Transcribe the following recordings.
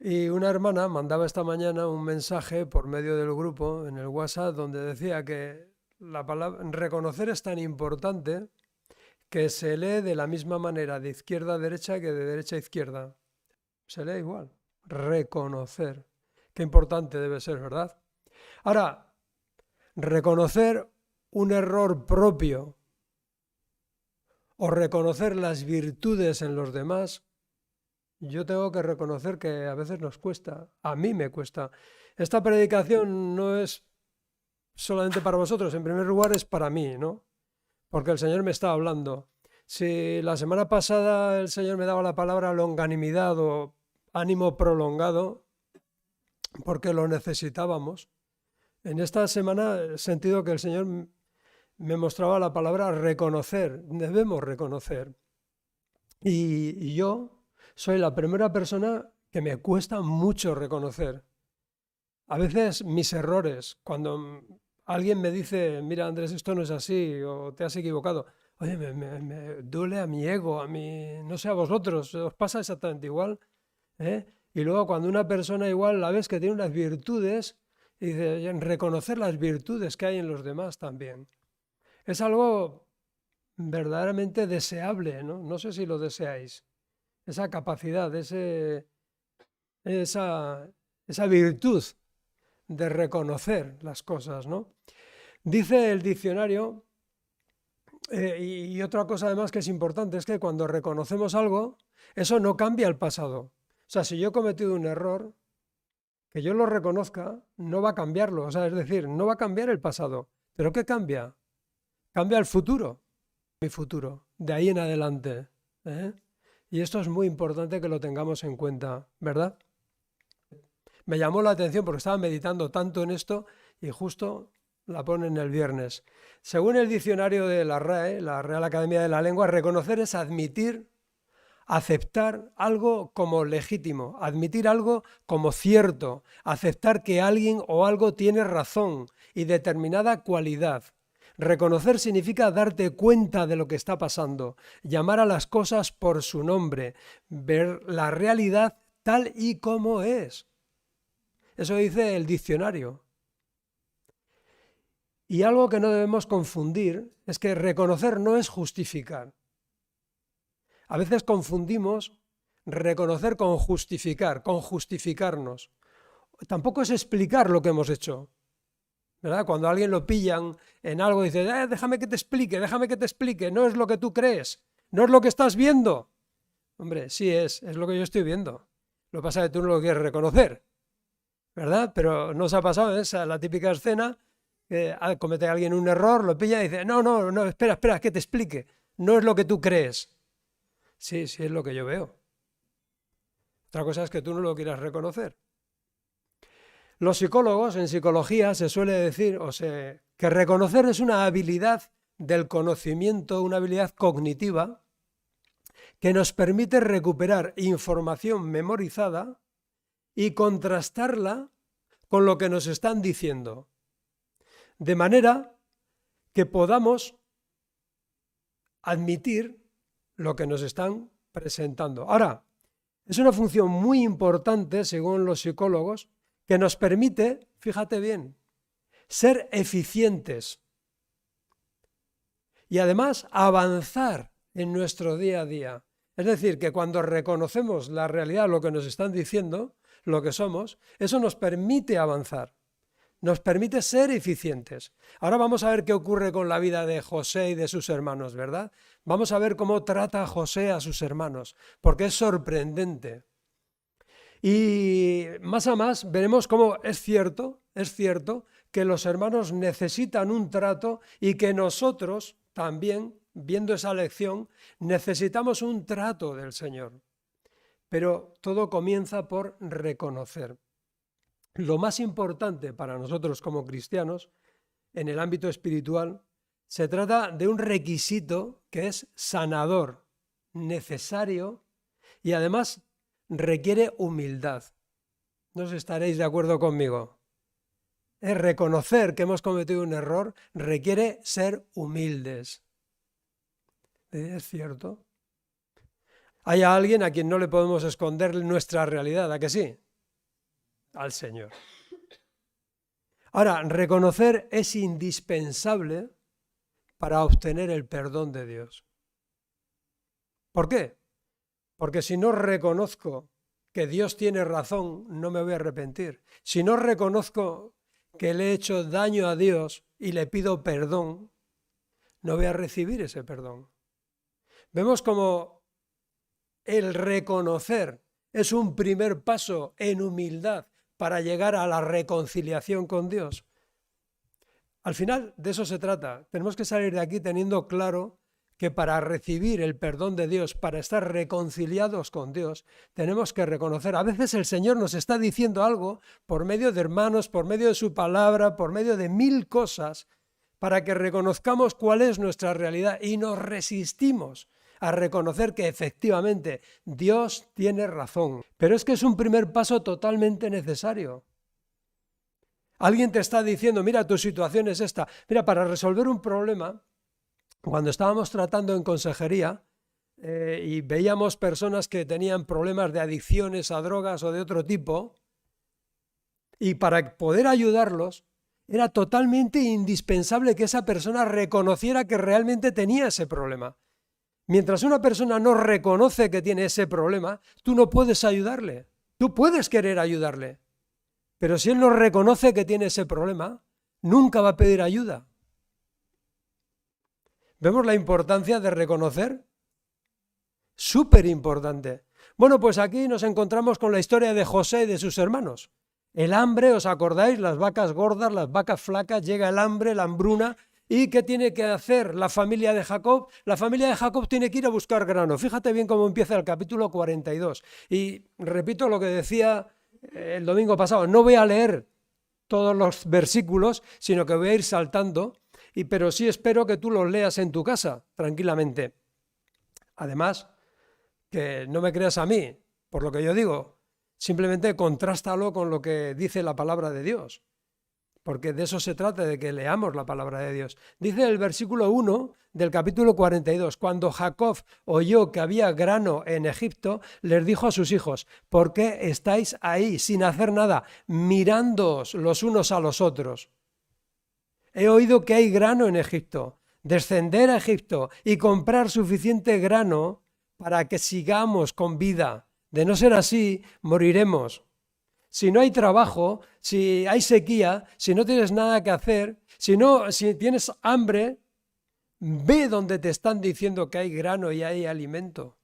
Y una hermana mandaba esta mañana un mensaje por medio del grupo en el WhatsApp donde decía que la palabra reconocer es tan importante que se lee de la misma manera de izquierda a derecha que de derecha a izquierda. Se lee igual. Reconocer. Qué importante debe ser, ¿verdad? Ahora, reconocer un error propio o reconocer las virtudes en los demás, yo tengo que reconocer que a veces nos cuesta, a mí me cuesta. Esta predicación no es solamente para vosotros, en primer lugar es para mí, ¿no? Porque el Señor me está hablando. Si la semana pasada el Señor me daba la palabra longanimidad o ánimo prolongado, porque lo necesitábamos, en esta semana he sentido que el Señor me mostraba la palabra reconocer, debemos reconocer. Y yo soy la primera persona que me cuesta mucho reconocer. A veces mis errores, cuando alguien me dice, mira Andrés, esto no es así, o te has equivocado, oye, me duele a mi ego, a mí, no sé a vosotros, os pasa exactamente igual, ¿eh? Y luego cuando una persona igual la ves que tiene unas virtudes, y dice, oye, reconocer las virtudes que hay en los demás también. Es algo verdaderamente deseable, ¿no? No sé si lo deseáis. Esa capacidad, esa, esa virtud de reconocer las cosas, ¿no? Dice el diccionario, y otra cosa además que es importante, es que cuando reconocemos algo, eso no cambia el pasado. O sea, si yo he cometido un error, que yo lo reconozca, no va a cambiarlo. O sea, es decir, no va a cambiar el pasado. ¿Pero qué cambia? Cambia el futuro, mi futuro, de ahí en adelante. ¿Eh? Y esto es muy importante que lo tengamos en cuenta, ¿verdad? Me llamó la atención porque estaba meditando tanto en esto y justo la ponen el viernes. Según el diccionario de la RAE, la Real Academia de la Lengua, reconocer es admitir, aceptar algo como legítimo, admitir algo como cierto, aceptar que alguien o algo tiene razón y determinada cualidad. Reconocer significa darte cuenta de lo que está pasando, llamar a las cosas por su nombre, ver la realidad tal y como es. Eso dice el diccionario. Y algo que no debemos confundir es que reconocer no es justificar. A veces confundimos reconocer con justificar, con justificarnos. Tampoco es explicar lo que hemos hecho, ¿verdad? Cuando a alguien lo pillan en algo y dice, déjame que te explique, no es lo que tú crees, no es lo que estás viendo. Hombre, sí es lo que yo estoy viendo. Lo que pasa es que tú no lo quieres reconocer, ¿verdad? Pero no os ha pasado esa la típica escena que comete alguien un error, lo pilla y dice, no, espera, que te explique. No es lo que tú crees. Sí, sí es lo que yo veo. Otra cosa es que tú no lo quieras reconocer. Los psicólogos, en psicología, se suele decir, que reconocer es una habilidad del conocimiento, una habilidad cognitiva, que nos permite recuperar información memorizada y contrastarla con lo que nos están diciendo. De manera que podamos admitir lo que nos están presentando. Ahora, es una función muy importante, según los psicólogos, que nos permite, fíjate bien, ser eficientes y además avanzar en nuestro día a día. Es decir, que cuando reconocemos la realidad, lo que nos están diciendo, lo que somos, eso nos permite avanzar. Nos permite ser eficientes. Ahora vamos a ver qué ocurre con la vida de José y de sus hermanos, ¿verdad? Vamos a ver cómo trata José a sus hermanos, porque es sorprendente. Y más a más veremos cómo es cierto que los hermanos necesitan un trato y que nosotros también, viendo esa lección, necesitamos un trato del Señor. Pero todo comienza por reconocer. Lo más importante para nosotros como cristianos en el ámbito espiritual se trata de un requisito que es sanador, necesario y además requiere humildad. ¿No os estaréis de acuerdo conmigo? Es reconocer que hemos cometido un error requiere ser humildes. ¿Es cierto? Hay alguien a quien no le podemos esconder nuestra realidad, ¿a que sí? al Señor. Ahora, reconocer es indispensable para obtener el perdón de Dios. ¿Por qué? Porque si no reconozco que Dios tiene razón, no me voy a arrepentir. Si no reconozco que le he hecho daño a Dios y le pido perdón, no voy a recibir ese perdón. Vemos como el reconocer es un primer paso en humildad para llegar a la reconciliación con Dios. Al final de eso se trata. Tenemos que salir de aquí teniendo claro que para recibir el perdón de Dios, para estar reconciliados con Dios, tenemos que reconocer. A veces el Señor nos está diciendo algo por medio de hermanos, por medio de su palabra, por medio de 1000 cosas, para que reconozcamos cuál es nuestra realidad y nos resistimos a reconocer que efectivamente Dios tiene razón. Pero es que es un primer paso totalmente necesario. Alguien te está diciendo, mira, tu situación es esta. Mira, para resolver un problema, cuando estábamos tratando en consejería y veíamos personas que tenían problemas de adicciones a drogas o de otro tipo, y para poder ayudarlos, era totalmente indispensable que esa persona reconociera que realmente tenía ese problema. Mientras una persona no reconoce que tiene ese problema, tú no puedes ayudarle. Tú puedes querer ayudarle, pero si él no reconoce que tiene ese problema, nunca va a pedir ayuda. ¿Vemos la importancia de reconocer? Súper importante. Bueno, pues aquí nos encontramos con la historia de José y de sus hermanos. El hambre, ¿os acordáis? Las vacas gordas, las vacas flacas, llega el hambre, la hambruna. ¿Y qué tiene que hacer la familia de Jacob? La familia de Jacob tiene que ir a buscar grano. Fíjate bien cómo empieza el capítulo 42. Y repito lo que decía el domingo pasado, no voy a leer todos los versículos, sino que voy a ir saltando, pero sí espero que tú los leas en tu casa, tranquilamente. Además, que no me creas a mí, por lo que yo digo, simplemente contrástalo con lo que dice la palabra de Dios, porque de eso se trata, de que leamos la palabra de Dios. Dice el versículo 1 del capítulo 42, cuando Jacob oyó que había grano en Egipto, les dijo a sus hijos, ¿por qué estáis ahí sin hacer nada, mirándoos los unos a los otros? He oído que hay grano en Egipto. Descender a Egipto y comprar suficiente grano para que sigamos con vida. De no ser así, moriremos. Si no hay trabajo, si hay sequía, si no tienes nada que hacer, si tienes hambre, ve donde te están diciendo que hay grano y hay alimento.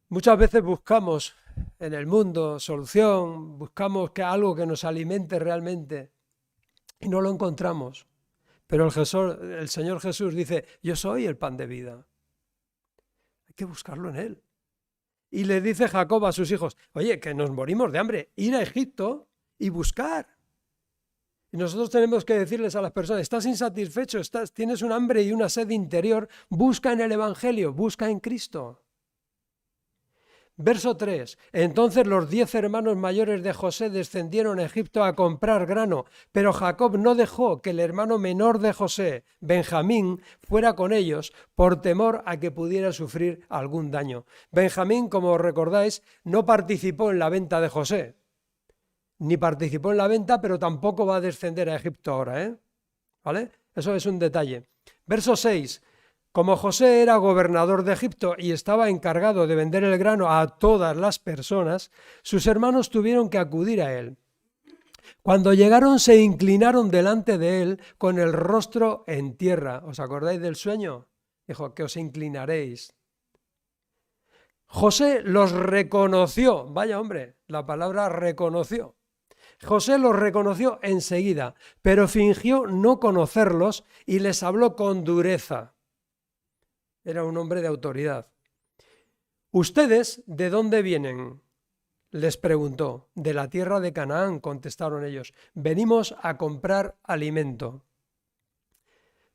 Muchas veces buscamos en el mundo solución, buscamos algo que nos alimente realmente y no lo encontramos. Pero el Señor Jesús dice, yo soy el pan de vida. Hay que buscarlo en Él. Y le dice Jacob a sus hijos, oye, que nos morimos de hambre, ir a Egipto y buscar. Y nosotros tenemos que decirles a las personas, estás insatisfecho, tienes un hambre y una sed interior, busca en el Evangelio, busca en Cristo. Verso 3. Entonces los 10 hermanos mayores de José descendieron a Egipto a comprar grano, pero Jacob no dejó que el hermano menor de José, Benjamín, fuera con ellos por temor a que pudiera sufrir algún daño. Benjamín, como os recordáis, no participó en la venta de José, ni participó en la venta, pero tampoco va a descender a Egipto ahora, ¿vale? Eso es un detalle. Verso 6. Como José era gobernador de Egipto y estaba encargado de vender el grano a todas las personas, sus hermanos tuvieron que acudir a él. Cuando llegaron se inclinaron delante de él con el rostro en tierra. ¿Os acordáis del sueño? Dijo, que os inclinaréis. José los reconoció. Vaya hombre, la palabra reconoció. José los reconoció enseguida, pero fingió no conocerlos y les habló con dureza. Era un hombre de autoridad. ¿Ustedes de dónde vienen?, les preguntó. De la tierra de Canaán, contestaron ellos. Venimos a comprar alimento.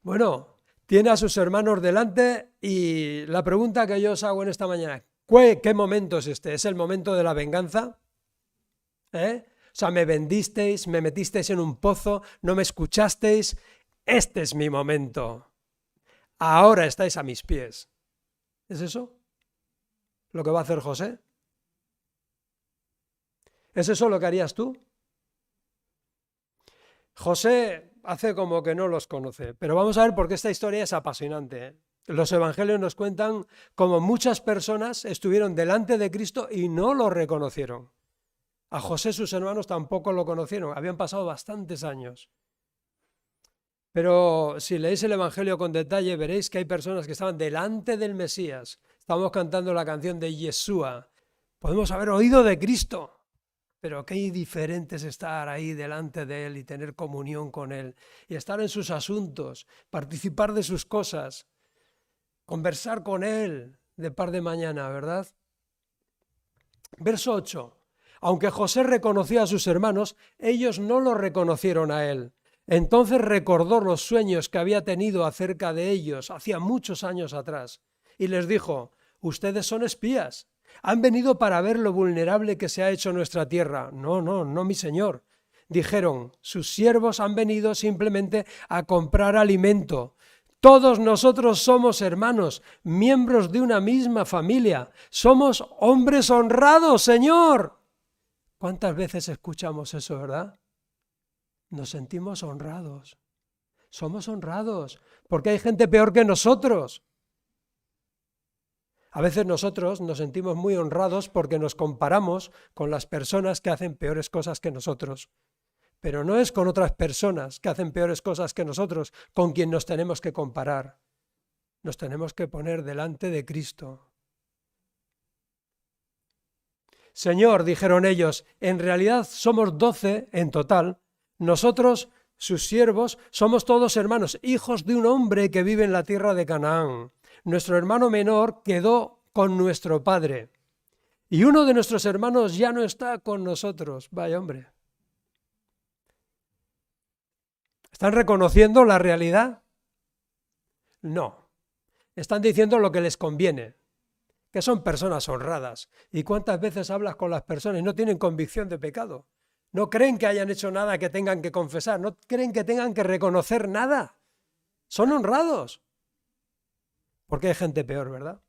Bueno, tiene a sus hermanos delante y la pregunta que yo os hago en esta mañana, ¿qué momento es este? ¿Es el momento de la venganza? O sea, me vendisteis, me metisteis en un pozo, no me escuchasteis. Este es mi momento. Ahora estáis a mis pies. ¿Es eso lo que va a hacer José? ¿Es eso lo que harías tú? José hace como que no los conoce, pero vamos a ver por qué esta historia es apasionante, ¿eh? Los evangelios nos cuentan cómo muchas personas estuvieron delante de Cristo y no lo reconocieron. A José sus hermanos tampoco lo conocieron, habían pasado bastantes años. Pero si leéis el Evangelio con detalle, veréis que hay personas que estaban delante del Mesías. Estamos cantando la canción de Yeshua. Podemos haber oído de Cristo, pero qué diferente es estar ahí delante de Él y tener comunión con Él, y estar en sus asuntos, participar de sus cosas, conversar con Él de par de mañana, ¿verdad? Verso 8. Aunque José reconoció a sus hermanos, ellos no lo reconocieron a él. Entonces recordó los sueños que había tenido acerca de ellos hacía muchos años atrás y les dijo: ustedes son espías, han venido para ver lo vulnerable que se ha hecho nuestra tierra. No, mi señor. Dijeron: sus siervos han venido simplemente a comprar alimento. Todos nosotros somos hermanos, miembros de una misma familia. Somos hombres honrados, Señor. ¿Cuántas veces escuchamos eso, verdad? Nos sentimos honrados. Somos honrados porque hay gente peor que nosotros. A veces nosotros nos sentimos muy honrados porque nos comparamos con las personas que hacen peores cosas que nosotros. Pero no es con otras personas que hacen peores cosas que nosotros con quien nos tenemos que comparar. Nos tenemos que poner delante de Cristo. Señor, dijeron ellos, en realidad somos 12 en total. Nosotros, sus siervos, somos todos hermanos, hijos de un hombre que vive en la tierra de Canaán. Nuestro hermano menor quedó con nuestro padre. Y uno de nuestros hermanos ya no está con nosotros. Vaya hombre. ¿Están reconociendo la realidad? No. Están diciendo lo que les conviene, que son personas honradas. ¿Y cuántas veces hablas con las personas y no tienen convicción de pecado? No creen que hayan hecho nada que tengan que confesar, no creen que tengan que reconocer nada. Son honrados. Porque hay gente peor, ¿verdad?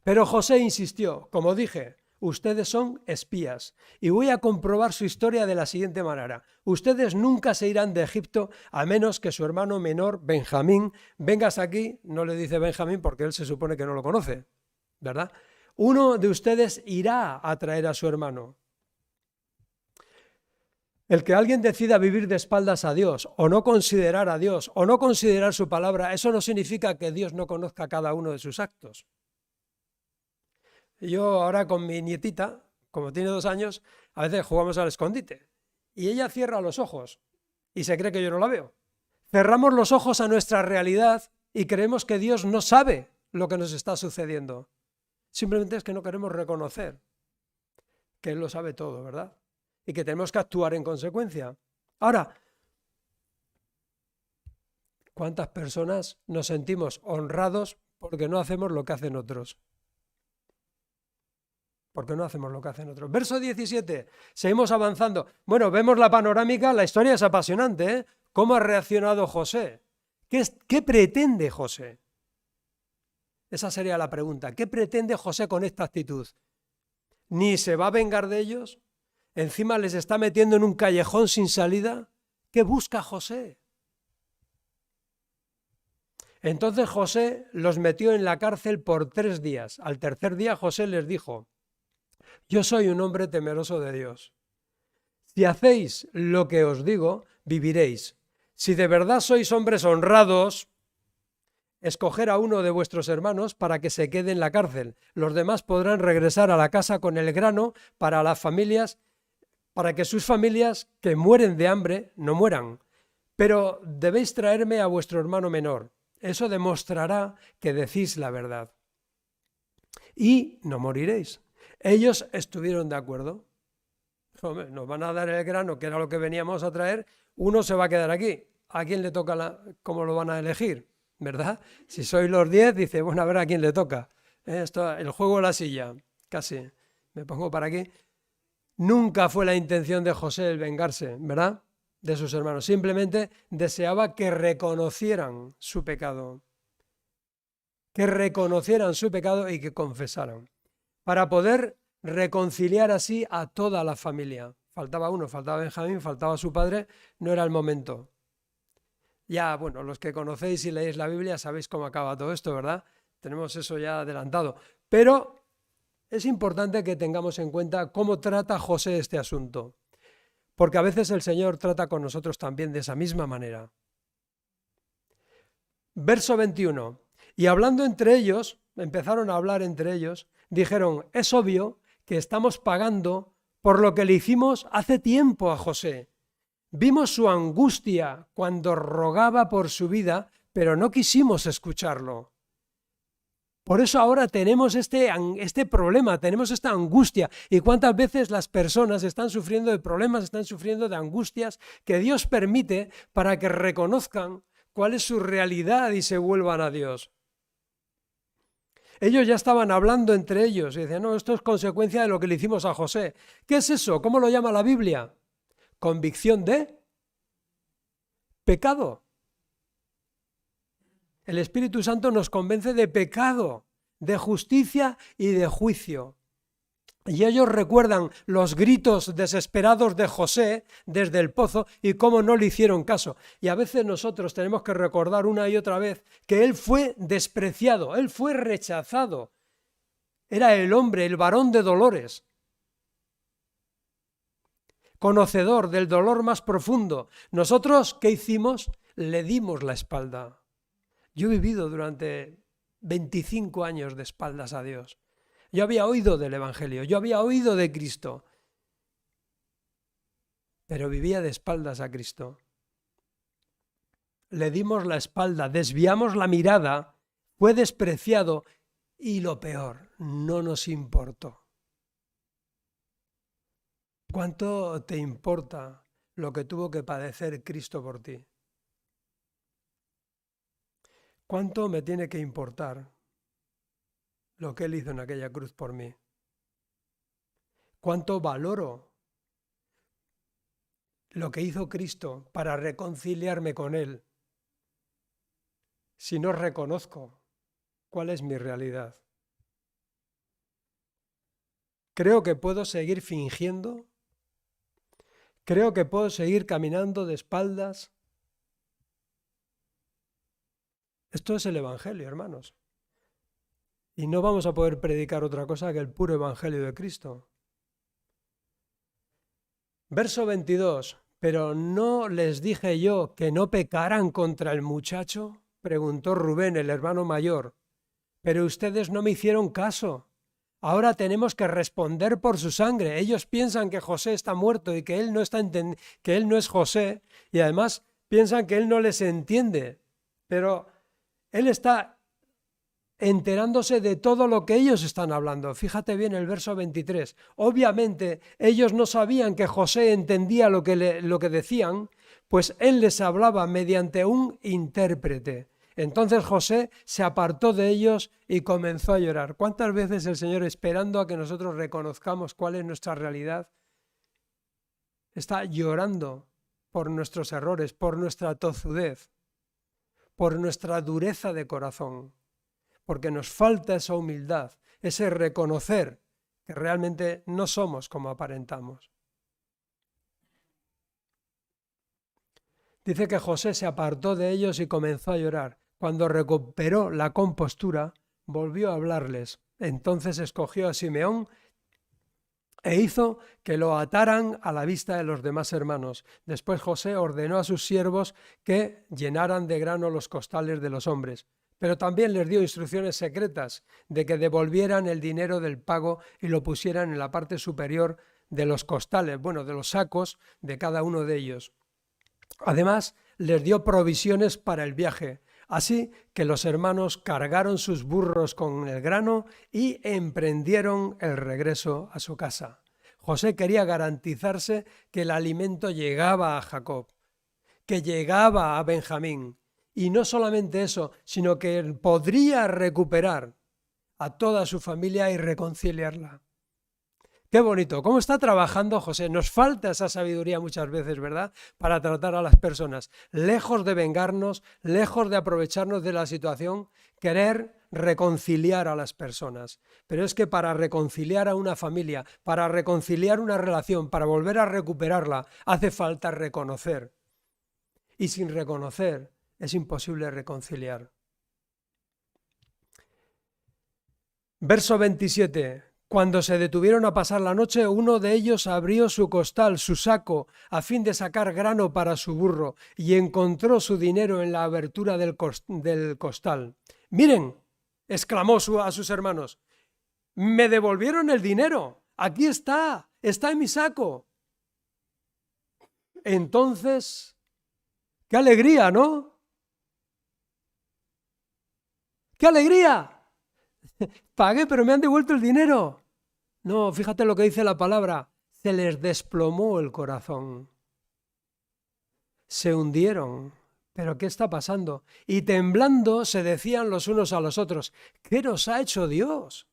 Pero José insistió, como dije, ustedes son espías y voy a comprobar su historia de la siguiente manera. Ustedes nunca se irán de Egipto a menos que su hermano menor, Benjamín, vengas aquí, no le dice Benjamín porque él se supone que no lo conoce, ¿verdad? Uno de ustedes irá a traer a su hermano. El que alguien decida vivir de espaldas a Dios, o no considerar a Dios, o no considerar su palabra, eso no significa que Dios no conozca cada uno de sus actos. Yo ahora con mi nietita, como tiene 2 años, a veces jugamos al escondite, y ella cierra los ojos, y se cree que yo no la veo. Cerramos los ojos a nuestra realidad y creemos que Dios no sabe lo que nos está sucediendo. Simplemente es que no queremos reconocer que Él lo sabe todo, ¿verdad? Y que tenemos que actuar en consecuencia. Ahora, ¿cuántas personas nos sentimos honrados porque no hacemos lo que hacen otros? Porque no hacemos lo que hacen otros. Verso 17, seguimos avanzando. Bueno, vemos la panorámica, la historia es apasionante, ¿eh? ¿Cómo ha reaccionado José? ¿Qué pretende José? Esa sería la pregunta. ¿Qué pretende José con esta actitud? ¿Ni se va a vengar de ellos? ¿Encima les está metiendo en un callejón sin salida? ¿Qué busca José? Entonces José los metió en la cárcel por 3 días. Al tercer día José les dijo: yo soy un hombre temeroso de Dios. Si hacéis lo que os digo, viviréis. Si de verdad sois hombres honrados, escoger a uno de vuestros hermanos para que se quede en la cárcel. Los demás podrán regresar a la casa con el grano para las familias, para que sus familias que mueren de hambre no mueran. Pero debéis traerme a vuestro hermano menor. Eso demostrará que decís la verdad. Y no moriréis. Ellos estuvieron de acuerdo. Hombre, nos van a dar el grano, que era lo que veníamos a traer, uno se va a quedar aquí. ¿A quién le toca cómo lo van a elegir? ¿Verdad? Si sois los 10, dice, bueno, a ver a quién le toca. Esto, el juego de la silla, casi. Me pongo para aquí. Nunca fue la intención de José el vengarse, ¿verdad? De sus hermanos. Simplemente deseaba que reconocieran su pecado. Que reconocieran su pecado y que confesaran. Para poder reconciliar así a toda la familia. Faltaba uno, faltaba Benjamín, faltaba su padre, no era el momento. Ya, bueno, los que conocéis y leéis la Biblia sabéis cómo acaba todo esto, ¿verdad? Tenemos eso ya adelantado. Pero es importante que tengamos en cuenta cómo trata José este asunto, porque a veces el Señor trata con nosotros también de esa misma manera. Verso 21. Y hablando entre ellos, empezaron a hablar entre ellos, dijeron, es obvio que estamos pagando por lo que le hicimos hace tiempo a José. Vimos su angustia cuando rogaba por su vida, pero no quisimos escucharlo. Por eso ahora tenemos este problema, tenemos esta angustia. ¿Y cuántas veces las personas están sufriendo de problemas, están sufriendo de angustias que Dios permite para que reconozcan cuál es su realidad y se vuelvan a Dios? Ellos ya estaban hablando entre ellos y decían, no, esto es consecuencia de lo que le hicimos a José. ¿Qué es eso? ¿Cómo lo llama la Biblia? Convicción de pecado. El Espíritu Santo nos convence de pecado, de justicia y de juicio. Y ellos recuerdan los gritos desesperados de José desde el pozo y cómo no le hicieron caso. Y a veces nosotros tenemos que recordar una y otra vez que él fue despreciado, él fue rechazado. Era el hombre, el varón de dolores, conocedor del dolor más profundo. Nosotros, ¿qué hicimos? Le dimos la espalda. Yo he vivido durante 25 años de espaldas a Dios. Yo había oído del Evangelio, yo había oído de Cristo, pero vivía de espaldas a Cristo. Le dimos la espalda, desviamos la mirada, fue despreciado y lo peor, no nos importó. ¿Cuánto te importa lo que tuvo que padecer Cristo por ti? ¿Cuánto me tiene que importar lo que Él hizo en aquella cruz por mí? ¿Cuánto valoro lo que hizo Cristo para reconciliarme con Él si no reconozco cuál es mi realidad? Creo que puedo seguir fingiendo, creo que puedo seguir caminando de espaldas. Esto es el Evangelio, hermanos. Y no vamos a poder predicar otra cosa que el puro Evangelio de Cristo. Verso 22. ¿Pero no les dije yo que no pecaran contra el muchacho? Preguntó Rubén, el hermano mayor. Pero ustedes no me hicieron caso. Ahora tenemos que responder por su sangre. Ellos piensan que José está muerto y que él no que él no es José, y además piensan que él no les entiende. Pero él está enterándose de todo lo que ellos están hablando. Fíjate bien el verso 23. Obviamente ellos no sabían que José entendía lo que decían, pues él les hablaba mediante un intérprete. Entonces José se apartó de ellos y comenzó a llorar. ¿Cuántas veces el Señor, esperando a que nosotros reconozcamos cuál es nuestra realidad, está llorando por nuestros errores, por nuestra tozudez, por nuestra dureza de corazón? Porque nos falta esa humildad, ese reconocer que realmente no somos como aparentamos. Dice que José se apartó de ellos y comenzó a llorar. Cuando recuperó la compostura, volvió a hablarles. Entonces escogió a Simeón e hizo que lo ataran a la vista de los demás hermanos. Después José ordenó a sus siervos que llenaran de grano los costales de los hombres. Pero también les dio instrucciones secretas de que devolvieran el dinero del pago y lo pusieran en la parte superior de los costales, de los sacos de cada uno de ellos. Además, les dio provisiones para el viaje, así que los hermanos cargaron sus burros con el grano y emprendieron el regreso a su casa. José quería garantizarse que el alimento llegaba a Jacob, que llegaba a Benjamín. Y no solamente eso, sino que él podría recuperar a toda su familia y reconciliarla. Qué bonito, cómo está trabajando José. Nos falta esa sabiduría muchas veces, ¿verdad?, para tratar a las personas. Lejos de vengarnos, lejos de aprovecharnos de la situación, querer reconciliar a las personas. Pero es que para reconciliar a una familia, para reconciliar una relación, para volver a recuperarla, hace falta reconocer. Y sin reconocer es imposible reconciliar. Verso 27. Cuando se detuvieron a pasar la noche, uno de ellos abrió su costal, su saco, a fin de sacar grano para su burro, y encontró su dinero en la abertura del costal. ¡Miren!, exclamó a sus hermanos, ¡me devolvieron el dinero! ¡Aquí está! ¡Está en mi saco! Entonces, ¡qué alegría!, ¿no? ¡Qué alegría! Pagué, pero me han devuelto el dinero. No, fíjate lo que dice la palabra. Se les desplomó el corazón. Se hundieron. ¿Pero qué está pasando? Y temblando se decían los unos a los otros, ¿qué nos ha hecho Dios?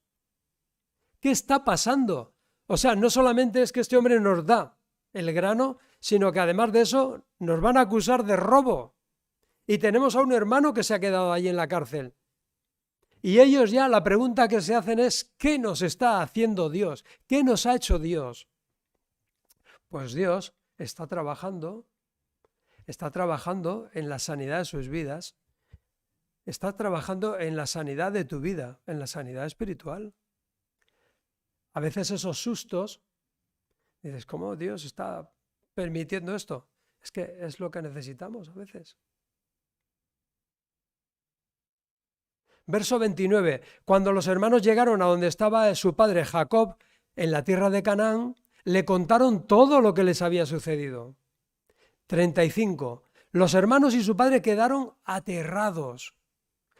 ¿Qué está pasando? O sea, no solamente es que este hombre nos da el grano, sino que además de eso nos van a acusar de robo. Y tenemos a un hermano que se ha quedado allí en la cárcel. Y ellos ya la pregunta que se hacen es, ¿qué nos está haciendo Dios? ¿Qué nos ha hecho Dios? Pues Dios está trabajando en la sanidad de sus vidas, está trabajando en la sanidad de tu vida, en la sanidad espiritual. A veces esos sustos, dices, ¿cómo Dios está permitiendo esto? Es que es lo que necesitamos a veces. Verso 29. Cuando los hermanos llegaron a donde estaba su padre Jacob, en la tierra de Canaán, le contaron todo lo que les había sucedido. 35. Los hermanos y su padre quedaron aterrados.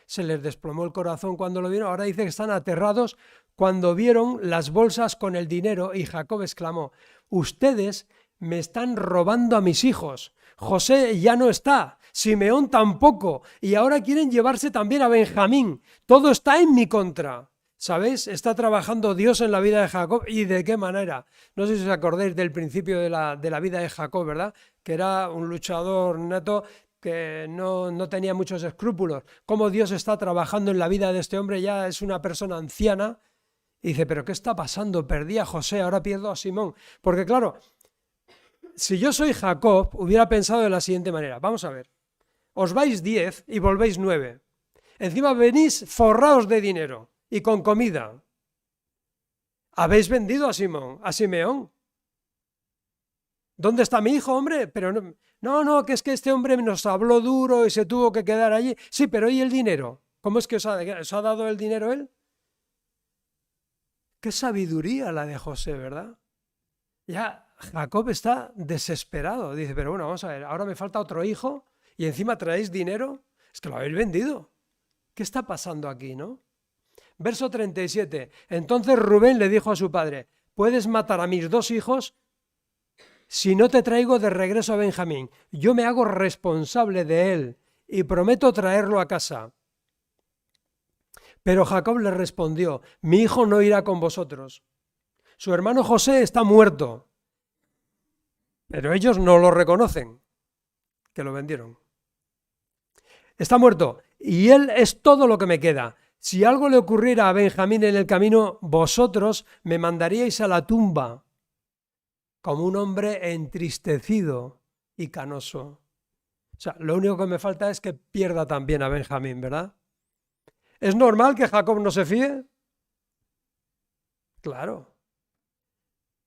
Se les desplomó el corazón cuando lo vieron. Ahora dice que están aterrados cuando vieron las bolsas con el dinero y Jacob exclamó, ustedes me están robando a mis hijos. José ya no está, Simeón tampoco, y ahora quieren llevarse también a Benjamín. Todo está en mi contra. ¿Sabéis? Está trabajando Dios en la vida de Jacob, y de qué manera. No sé si os acordáis del principio de la vida de Jacob, ¿verdad? Que era un luchador nato que no tenía muchos escrúpulos. Cómo Dios está trabajando en la vida de este hombre, ya es una persona anciana, y dice, ¿pero qué está pasando? Perdí a José, ahora pierdo a Simón. Porque claro, si yo soy Jacob, hubiera pensado de la siguiente manera. Vamos a ver. Os vais 10 y volvéis 9. Encima venís forraos de dinero y con comida. Habéis vendido a Simeón. ¿Dónde está mi hijo, hombre? Pero no, que es que este hombre nos habló duro y se tuvo que quedar allí. Sí, pero ¿y el dinero? ¿Cómo es que os ha dado el dinero él? Qué sabiduría la de José, ¿verdad? Ya Jacob está desesperado. Dice, pero bueno, vamos a ver, ahora me falta otro hijo y encima traéis dinero. Es que lo habéis vendido. ¿Qué está pasando aquí, no? Verso 37. Entonces Rubén le dijo a su padre, puedes matar a mis 2 hijos si no te traigo de regreso a Benjamín. Yo me hago responsable de él y prometo traerlo a casa. Pero Jacob le respondió, mi hijo no irá con vosotros. Su hermano José está muerto, pero ellos no lo reconocen, que lo vendieron. Está muerto, y él es todo lo que me queda. Si algo le ocurriera a Benjamín en el camino, vosotros me mandaríais a la tumba, como un hombre entristecido y canoso. O sea, lo único que me falta es que pierda también a Benjamín, ¿verdad? ¿Es normal que Jacob no se fíe? Claro.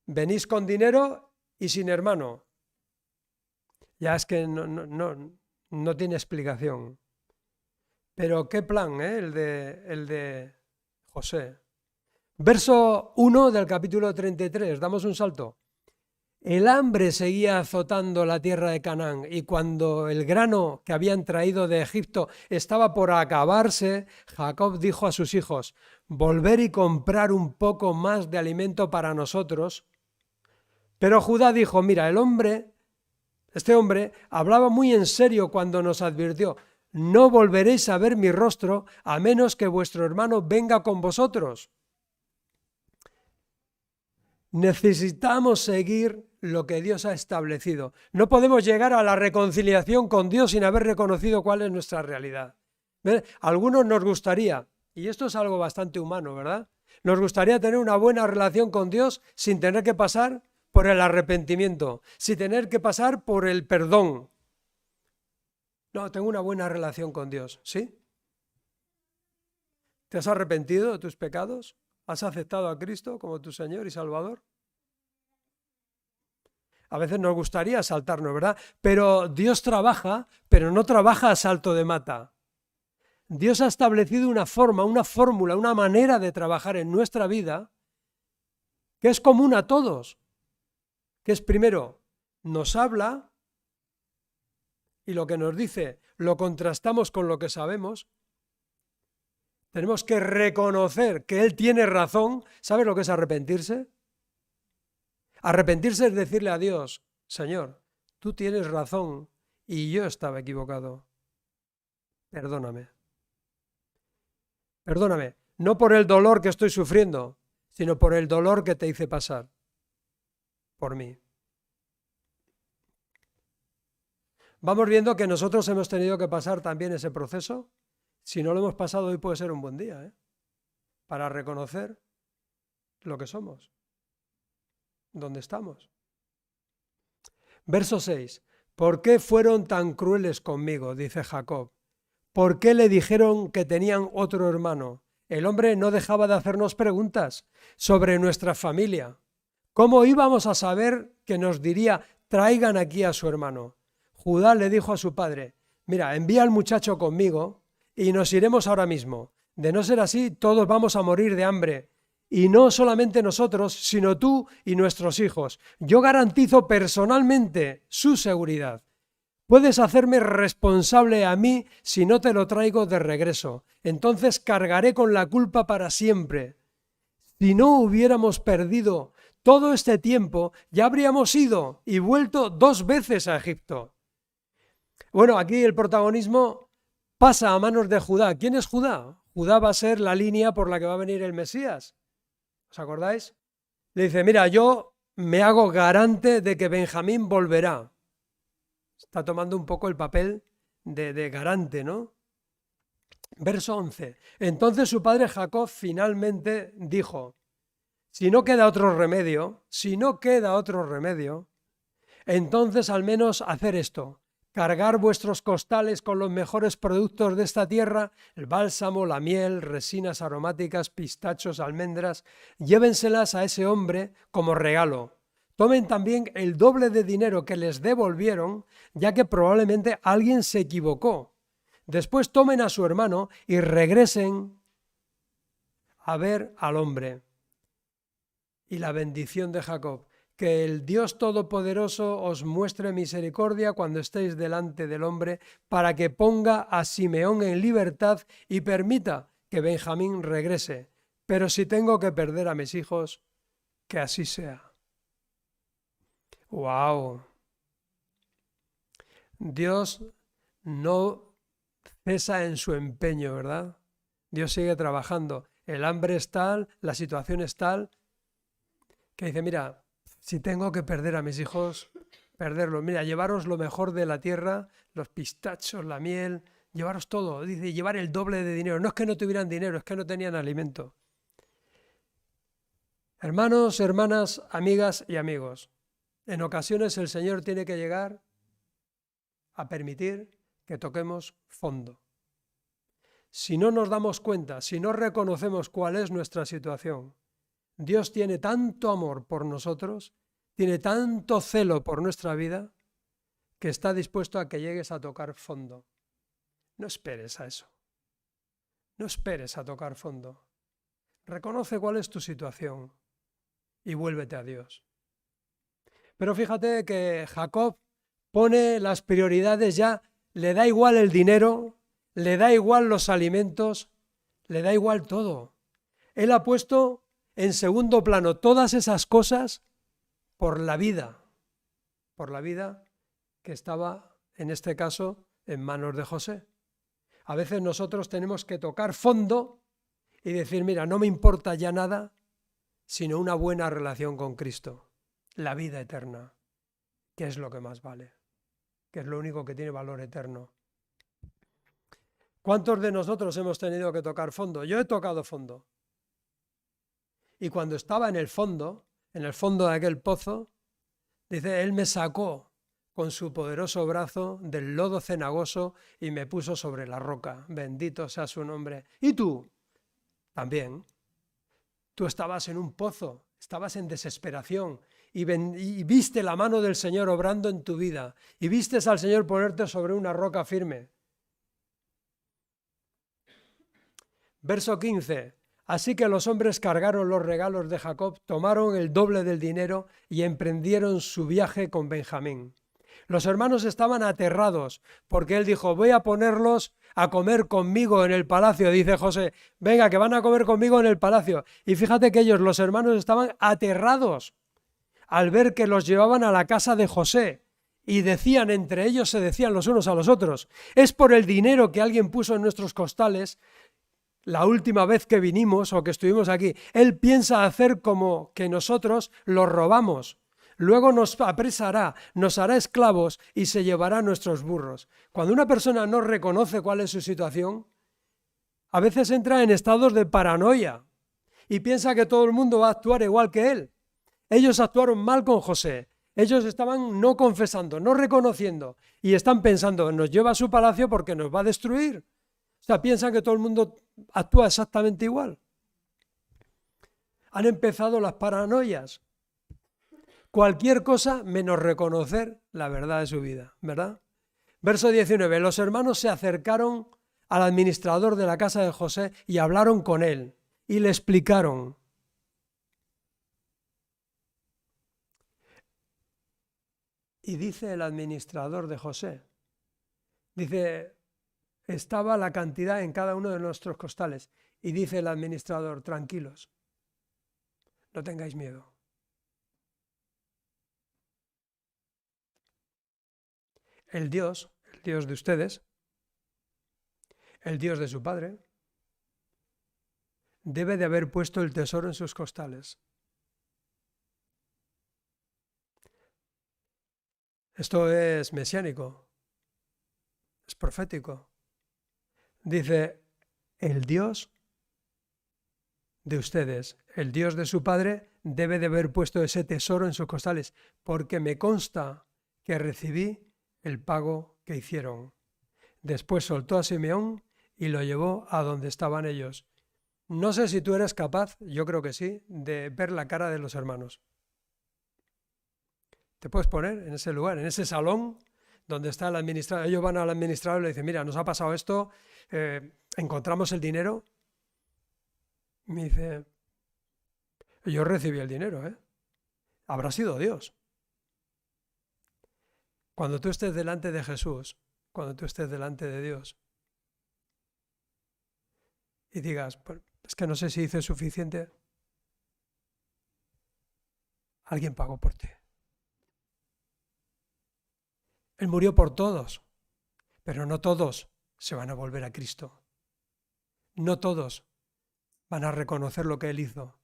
Venís con dinero y sin hermano. Ya es que no tiene explicación. Pero qué plan, el de José. Verso 1 del capítulo 33, damos un salto. El hambre seguía azotando la tierra de Canaán y cuando el grano que habían traído de Egipto estaba por acabarse, Jacob dijo a sus hijos, volver y comprar un poco más de alimento para nosotros. Pero Judá dijo, mira, este hombre hablaba muy en serio cuando nos advirtió, no volveréis a ver mi rostro a menos que vuestro hermano venga con vosotros. Necesitamos seguir lo que Dios ha establecido. No podemos llegar a la reconciliación con Dios sin haber reconocido cuál es nuestra realidad. ¿Ves? A algunos nos gustaría, Y esto es algo bastante humano, ¿verdad? Nos gustaría tener una buena relación con Dios sin tener que pasar por el arrepentimiento, sin tener que pasar por el perdón. No, tengo una buena relación con Dios, ¿sí? ¿Te has arrepentido de tus pecados? ¿Has aceptado a Cristo como tu Señor y Salvador? A veces nos gustaría saltarnos, ¿verdad? Pero Dios trabaja, pero no trabaja a salto de mata. Dios ha establecido una forma, una fórmula, una manera de trabajar en nuestra vida que es común a todos, que es primero, nos habla y lo que nos dice lo contrastamos con lo que sabemos. Tenemos que reconocer que Él tiene razón. ¿Sabes lo que es arrepentirse? Arrepentirse es decirle a Dios, Señor, tú tienes razón y yo estaba equivocado. Perdóname. Perdóname, no por el dolor que estoy sufriendo, sino por el dolor que te hice pasar por mí. Vamos viendo que nosotros hemos tenido que pasar también ese proceso. Si no lo hemos pasado, hoy puede ser un buen día, ¿eh? Para reconocer lo que somos, dónde estamos. Verso 6. ¿Por qué fueron tan crueles conmigo? Dice Jacob. ¿Por qué le dijeron que tenían otro hermano? El hombre no dejaba de hacernos preguntas sobre nuestra familia. ¿Cómo íbamos a saber que nos diría, traigan aquí a su hermano? Judá le dijo a su padre, mira, envía al muchacho conmigo y nos iremos ahora mismo. De no ser así, todos vamos a morir de hambre. Y no solamente nosotros, sino tú y nuestros hijos. Yo garantizo personalmente su seguridad. Puedes hacerme responsable a mí si no te lo traigo de regreso. Entonces cargaré con la culpa para siempre. Si no hubiéramos perdido todo este tiempo, ya habríamos ido y vuelto 2 veces a Egipto. Bueno, aquí el protagonismo pasa a manos de Judá. ¿Quién es Judá? Judá va a ser la línea por la que va a venir el Mesías. ¿Os acordáis? Le dice, mira, yo me hago garante de que Benjamín volverá. Está tomando un poco el papel de garante, ¿no? Verso 11. Entonces su padre Jacob finalmente dijo, si no queda otro remedio, entonces al menos hacer esto, cargar vuestros costales con los mejores productos de esta tierra, el bálsamo, la miel, resinas aromáticas, pistachos, almendras, llévenselas a ese hombre como regalo. Tomen también el doble de dinero que les devolvieron, ya que probablemente alguien se equivocó. Después tomen a su hermano y regresen a ver al hombre. Y la bendición de Jacob. Que el Dios Todopoderoso os muestre misericordia cuando estéis delante del hombre, para que ponga a Simeón en libertad y permita que Benjamín regrese. Pero si tengo que perder a mis hijos, que así sea. ¡Wow! Dios no cesa en su empeño, ¿verdad? Dios sigue trabajando. El hambre es tal, la situación es tal, que dice, mira, si tengo que perder a mis hijos, perderlos. Mira, llevaros lo mejor de la tierra, los pistachos, la miel, llevaros todo. Dice, llevar el doble de dinero. No es que no tuvieran dinero, es que no tenían alimento. Hermanos, hermanas, amigas y amigos, en ocasiones el Señor tiene que llegar a permitir que toquemos fondo. Si no nos damos cuenta, si no reconocemos cuál es nuestra situación, Dios tiene tanto amor por nosotros, tiene tanto celo por nuestra vida, que está dispuesto a que llegues a tocar fondo. No esperes a eso. No esperes a tocar fondo. Reconoce cuál es tu situación y vuélvete a Dios. Pero fíjate que Jacob pone las prioridades ya, le da igual el dinero, le da igual los alimentos, le da igual todo. Él ha puesto en segundo plano todas esas cosas por la vida que estaba, en este caso, en manos de José. A veces nosotros tenemos que tocar fondo y decir, mira, no me importa ya nada, sino una buena relación con Cristo, la vida eterna, que es lo que más vale, que es lo único que tiene valor eterno. ¿Cuántos de nosotros hemos tenido que tocar fondo? Yo he tocado fondo. Y cuando estaba en el fondo de aquel pozo, dice, Él me sacó con su poderoso brazo del lodo cenagoso y me puso sobre la roca. Bendito sea su nombre. ¿Y tú? También. Tú estabas en un pozo, estabas en desesperación y viste la mano del Señor obrando en tu vida y vistes al Señor ponerte sobre una roca firme. Verso 15. Así que los hombres cargaron los regalos de Jacob, tomaron el doble del dinero y emprendieron su viaje con Benjamín. Los hermanos estaban aterrados porque él dijo, voy a ponerlos a comer conmigo en el palacio. Dice José, venga, que van a comer conmigo en el palacio. Y fíjate que ellos, los hermanos, estaban aterrados al ver que los llevaban a la casa de José. Y decían, entre ellos se decían los unos a los otros, es por el dinero que alguien puso en nuestros costales la última vez que vinimos o que estuvimos aquí. Él piensa hacer como que nosotros los robamos. Luego nos apresará, nos hará esclavos y se llevará nuestros burros. Cuando una persona no reconoce cuál es su situación, a veces entra en estados de paranoia y piensa que todo el mundo va a actuar igual que él. Ellos actuaron mal con José. Ellos estaban no confesando, no reconociendo y están pensando, nos lleva a su palacio porque nos va a destruir. O sea, piensan que todo el mundo actúa exactamente igual. Han empezado las paranoias. Cualquier cosa menos reconocer la verdad de su vida, ¿verdad? Verso 19. Los hermanos se acercaron al administrador de la casa de José y hablaron con él y le explicaron. Y dice el administrador de José, dice, estaba la cantidad en cada uno de nuestros costales. Y dice el administrador, tranquilos, no tengáis miedo. El Dios de ustedes, el Dios de su padre, debe de haber puesto el tesoro en sus costales. Esto es mesiánico, es profético. Dice, el Dios de ustedes, el Dios de su padre, debe de haber puesto ese tesoro en sus costales, porque me consta que recibí el pago que hicieron. Después soltó a Simeón y lo llevó a donde estaban ellos. No sé si tú eres capaz, yo creo que sí, de ver la cara de los hermanos. Te puedes poner en ese lugar, en ese salón donde está el administrador. Ellos van al administrador y le dicen, mira, nos ha pasado esto, encontramos el dinero. Me dice, yo recibí el dinero, habrá sido Dios. Cuando tú estés delante de Jesús, cuando tú estés delante de Dios y digas, pues, es que no sé si hice suficiente, alguien pagó por ti. Él murió por todos, pero no todos se van a volver a Cristo. No todos van a reconocer lo que Él hizo.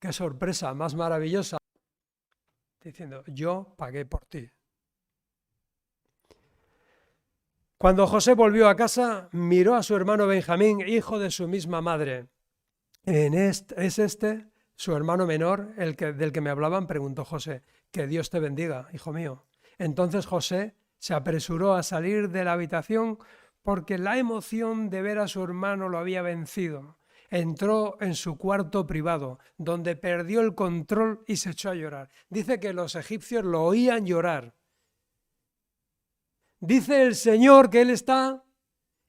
Qué sorpresa más maravillosa. Diciendo, yo pagué por ti. Cuando José volvió a casa, miró a su hermano Benjamín, hijo de su misma madre. ¿Es este su hermano menor, del que me hablaban? Preguntó José. Que Dios te bendiga, hijo mío. Entonces José se apresuró a salir de la habitación porque la emoción de ver a su hermano lo había vencido. Entró en su cuarto privado, donde perdió el control y se echó a llorar. Dice que los egipcios lo oían llorar. Dice el Señor que Él está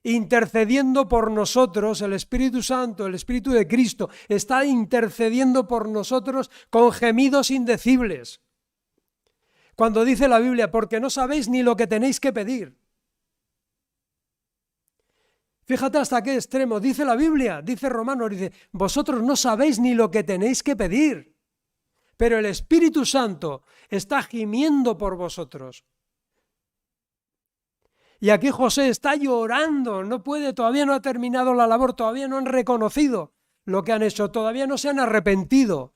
intercediendo por nosotros, el Espíritu Santo, el Espíritu de Cristo, está intercediendo por nosotros con gemidos indecibles. Cuando dice la Biblia, porque no sabéis ni lo que tenéis que pedir. Fíjate hasta qué extremo, dice la Biblia, dice Romanos, dice, vosotros no sabéis ni lo que tenéis que pedir, pero el Espíritu Santo está gimiendo por vosotros. Y aquí José está llorando, no puede, todavía no ha terminado la labor, todavía no han reconocido lo que han hecho, todavía no se han arrepentido.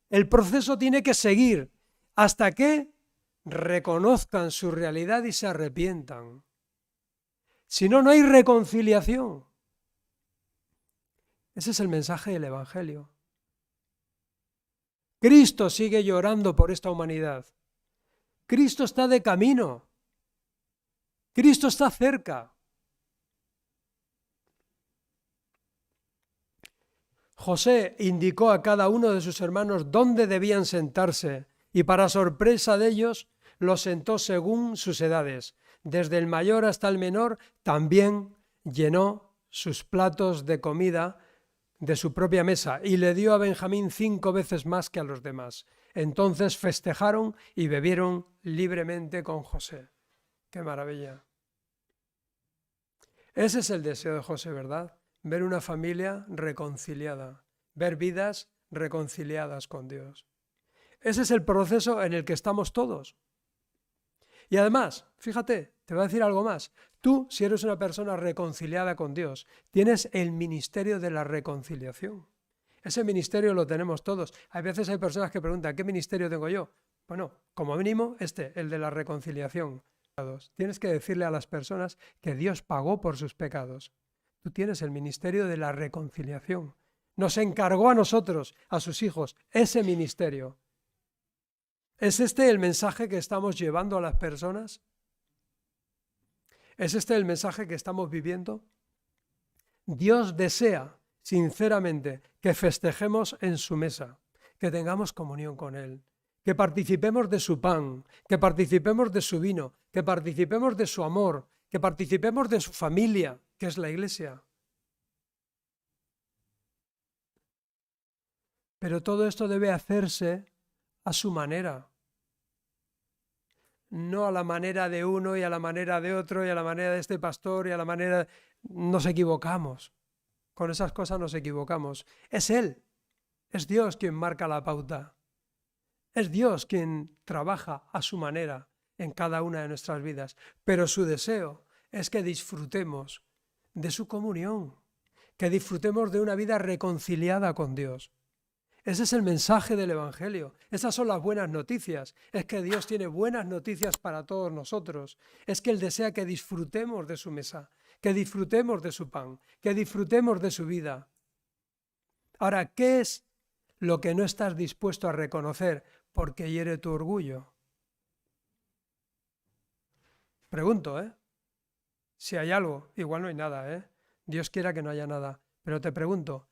El proceso tiene que seguir hasta que reconozcan su realidad y se arrepientan. Si no, no hay reconciliación. Ese es el mensaje del Evangelio. Cristo sigue llorando por esta humanidad. Cristo está de camino. Cristo está cerca. José indicó a cada uno de sus hermanos dónde debían sentarse y para sorpresa de ellos los sentó según sus edades. Desde el mayor hasta el menor también llenó sus platos de comida de su propia mesa y le dio a Benjamín 5 veces más que a los demás. Entonces festejaron y bebieron libremente con José. ¡Qué maravilla! Ese es el deseo de José, ¿verdad? Ver una familia reconciliada, ver vidas reconciliadas con Dios. Ese es el proceso en el que estamos todos. Y además, fíjate, te voy a decir algo más. Tú, si eres una persona reconciliada con Dios, tienes el ministerio de la reconciliación. Ese ministerio lo tenemos todos. A veces hay personas que preguntan, ¿qué ministerio tengo yo? Bueno, como mínimo, el de la reconciliación. Tienes que decirle a las personas que Dios pagó por sus pecados. Tú tienes el ministerio de la reconciliación. Nos encargó a nosotros, a sus hijos, ese ministerio. ¿Es este el mensaje que estamos llevando a las personas? ¿Es este el mensaje que estamos viviendo? Dios desea, sinceramente, que festejemos en su mesa, que tengamos comunión con Él, que participemos de su pan, que participemos de su vino, que participemos de su amor, que participemos de su familia, que es la Iglesia. Pero todo esto debe hacerse a su manera, no a la manera de uno y a la manera de otro y a la manera de este pastor y a la manera... Nos equivocamos, con esas cosas nos equivocamos. Es Él, es Dios quien marca la pauta, es Dios quien trabaja a su manera en cada una de nuestras vidas, pero su deseo es que disfrutemos de su comunión, que disfrutemos de una vida reconciliada con Dios. Ese es el mensaje del Evangelio. Esas son las buenas noticias. Es que Dios tiene buenas noticias para todos nosotros. Es que Él desea que disfrutemos de su mesa, que disfrutemos de su pan, que disfrutemos de su vida. Ahora, ¿qué es lo que no estás dispuesto a reconocer porque hiere tu orgullo? Pregunto, si hay algo, igual no hay nada, Dios quiera que no haya nada, pero te pregunto,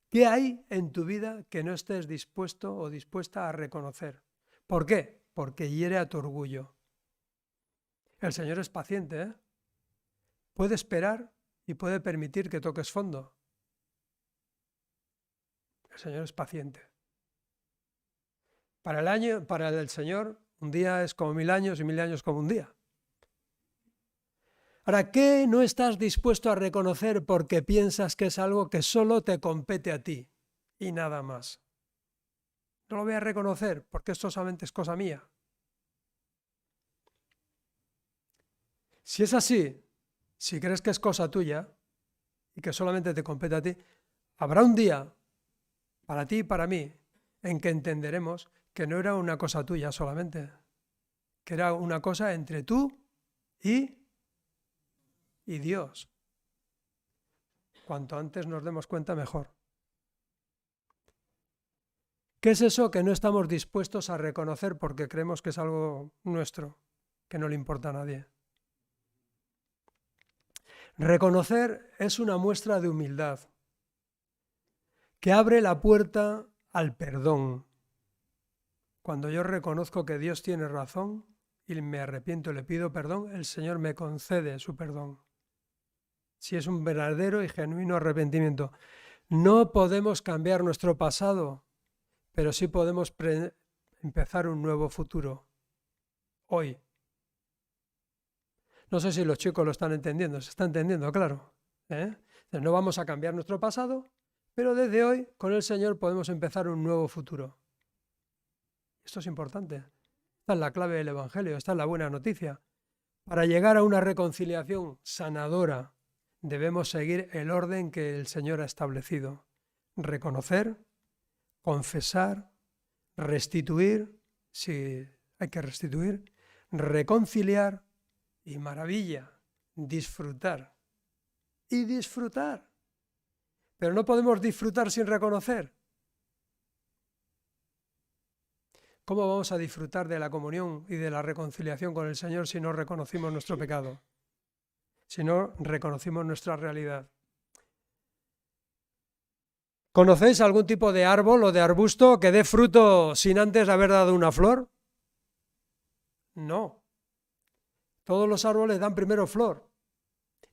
¿qué hay en tu vida que no estés dispuesto o dispuesta a reconocer? ¿Por qué? Porque hiere a tu orgullo. El Señor es paciente, puede esperar y puede permitir que toques fondo. El Señor es paciente. Para el Señor, un día es como 1000 años y 1000 años como un día. Ahora, ¿qué no estás dispuesto a reconocer porque piensas que es algo que solo te compete a ti y nada más? No lo voy a reconocer porque esto solamente es cosa mía. Si es así, si crees que es cosa tuya y que solamente te compete a ti, habrá un día, para ti y para mí, en que entenderemos que no era una cosa tuya solamente, que era una cosa entre tú y Dios. Cuanto antes nos demos cuenta, mejor. ¿Qué es eso que no estamos dispuestos a reconocer porque creemos que es algo nuestro, que no le importa a nadie? Reconocer es una muestra de humildad que abre la puerta al perdón. Cuando yo reconozco que Dios tiene razón y me arrepiento y le pido perdón, el Señor me concede su perdón. Si es un verdadero y genuino arrepentimiento. No podemos cambiar nuestro pasado, pero sí podemos empezar un nuevo futuro. Hoy. No sé si los chicos lo están entendiendo. ¿Se está entendiendo? Claro. No vamos a cambiar nuestro pasado, pero desde hoy, con el Señor, podemos empezar un nuevo futuro. Esto es importante. Esta es la clave del Evangelio. Esta es la buena noticia. Para llegar a una reconciliación sanadora, debemos seguir el orden que el Señor ha establecido. Reconocer, confesar, restituir, si hay que restituir, reconciliar y maravilla, disfrutar. Y disfrutar. Pero no podemos disfrutar sin reconocer. ¿Cómo vamos a disfrutar de la comunión y de la reconciliación con el Señor si no reconocimos nuestro pecado? Si no reconocimos nuestra realidad. ¿Conocéis algún tipo de árbol o de arbusto que dé fruto sin antes haber dado una flor? No. Todos los árboles dan primero flor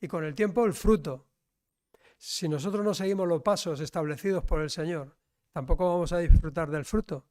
y con el tiempo el fruto. Si nosotros no seguimos los pasos establecidos por el Señor, tampoco vamos a disfrutar del fruto.